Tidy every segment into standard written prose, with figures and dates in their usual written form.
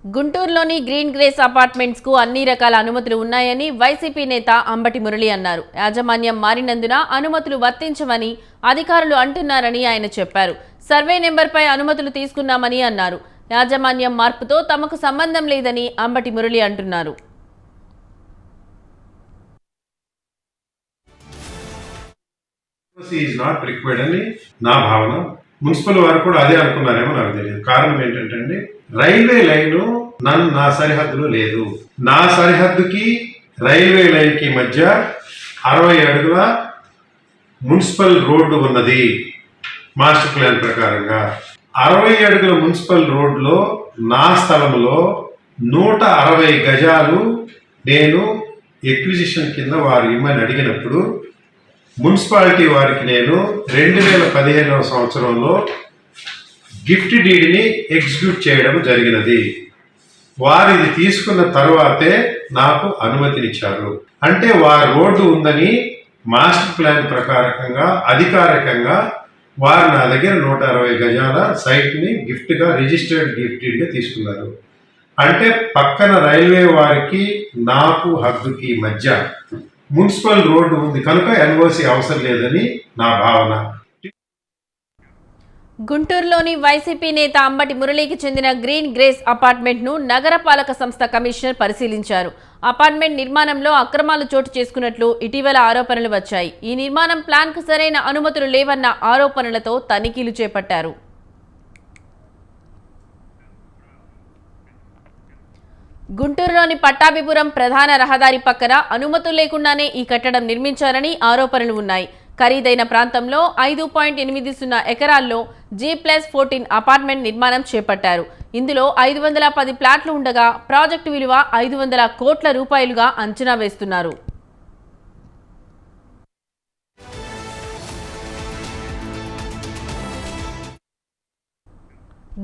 గుంటూరులోని green grace apartments కు అన్ని రకాల అనుమతులు ఉన్నాయని వైసీపీ నేత అంబటి మురళి అన్నారు. యాజమాన్యం మారినందున అనుమతులు వర్తించమని అధికారులు అంటున్నారని ఆయన చెప్పారు. సర్వే నెంబర్పై అనుమతులు తీసుకున్నామని అన్నారు. యాజమాన్యం మార్పుతో తమకు సంబంధం లేదని అంబటి మురళి అంటున్నారు. నా భావన మున్సిపల్ వారు కూడా అదే అనుకున్నారేమో నాకు తెలియదు. కారణం ఏంటంటే రైల్వే లైన్ నా సరిహద్దులో లేదు. నా సరిహద్దుకి రైల్వే లైన్ కి మధ్య 60 అడుగుల మున్సిపల్ రోడ్డు ఉన్నది. మాస్టర్ ప్లాన్ ప్రకారంగా 60 అడుగుల మున్సిపల్ రోడ్లో నా స్థలంలో 160 గజాలు నేను ఎక్విజిషన్ కింద వారు ఇమ్మని అడిగినప్పుడు మున్సిపాలిటీ వారికి నేను 2015వ సంవత్సరంలో గిఫ్ట్ డీడ్ని ఎగ్జిక్యూట్ చేయడం జరిగినది. వారు ఇది తీసుకున్న తర్వాతే నాకు అనుమతినిచ్చారు. అంటే వారి రోడ్డు ఉందని మాస్టర్ ప్లాన్ ప్రకారంగా అధికారికంగా వారు నా దగ్గర 160 గజాల సైట్ని గిఫ్ట్గా రిజిస్టర్డ్ గిఫ్ట్ డీడ్గా తీసుకున్నారు. అంటే పక్కన రైల్వే వారికి నాకు హద్దుకి మధ్య మున్సిపల్ రోడ్డు ఉంది కనుక ఎన్ఓసి అవసరం లేదని నా భావన. గుంటూరులోని వైసీపీ నేత అంబటి మురళికి చెందిన గ్రీన్ గ్రేస్ అపార్ట్మెంట్ ను నగరపాలక సంస్థ కమిషనర్ పరిశీలించారు. అపార్ట్మెంట్ నిర్మాణంలో అక్రమాలు చోటు చేసుకున్నట్లు ఇటీవల ఆరోపణలు వచ్చాయి. ఈ నిర్మాణం ప్లాన్ కు సరైన అనుమతులు లేవన్న ఆరోపణలతో తనిఖీలు చేపట్టారు. గుంటూరులోని పట్టాభిపురం ప్రధాన రహదారి పక్కన అనుమతులు లేకుండానే ఈ కట్టడం నిర్మించారని ఆరోపణలు ఉన్నాయి. ఖరీదైన ప్రాంతంలో 5.80 ఎకరాల్లో G+14 అపార్ట్మెంట్ నిర్మాణం చేపట్టారు. ఇందులో 510 ప్లాట్లు ఉండగా ప్రాజెక్టు విలువ 500 కోట్ల రూపాయలుగా అంచనా వేస్తున్నారు.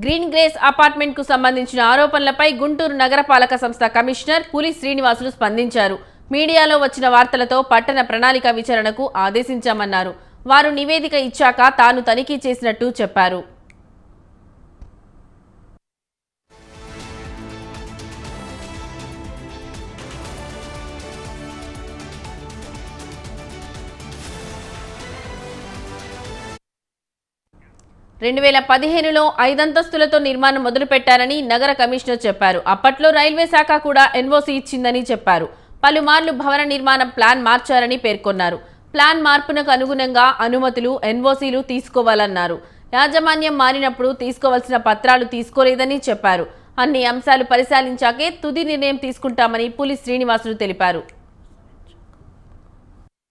గ్రీన్ గ్రేస్ అపార్ట్మెంట్ కు సంబంధించిన ఆరోపణలపై గుంటూరు నగరపాలక సంస్థ కమిషనర్ పులి శ్రీనివాసులు స్పందించారు. మీడియాలో వచ్చిన వార్తలతో పట్టణ ప్రణాళిక విచారణకు ఆదేశించామన్నారు. వారు నివేదిక ఇచ్చాక తాను తనిఖీ చేసినట్టు చెప్పారు. రెండు 2015లో 5 అంతస్తులతో నిర్మాణం మొదలుపెట్టారని నగర కమిషనర్ చెప్పారు. అప్పట్లో రైల్వే శాఖ కూడా ఎన్ఓసి ఇచ్చిందని చెప్పారు. పలుమార్లు భవన నిర్మాణం ప్లాన్ మార్చారని పేర్కొన్నారు. ప్లాన్ మార్పునకు అనుగుణంగా అనుమతులు, ఎన్ఓసీలు తీసుకోవాలన్నారు. యాజమాన్యం మారినప్పుడు తీసుకోవాల్సిన పత్రాలు తీసుకోలేదని చెప్పారు. అన్ని అంశాలు పరిశీలించాకే తుది నిర్ణయం తీసుకుంటామని పులి శ్రీనివాసులు తెలిపారు.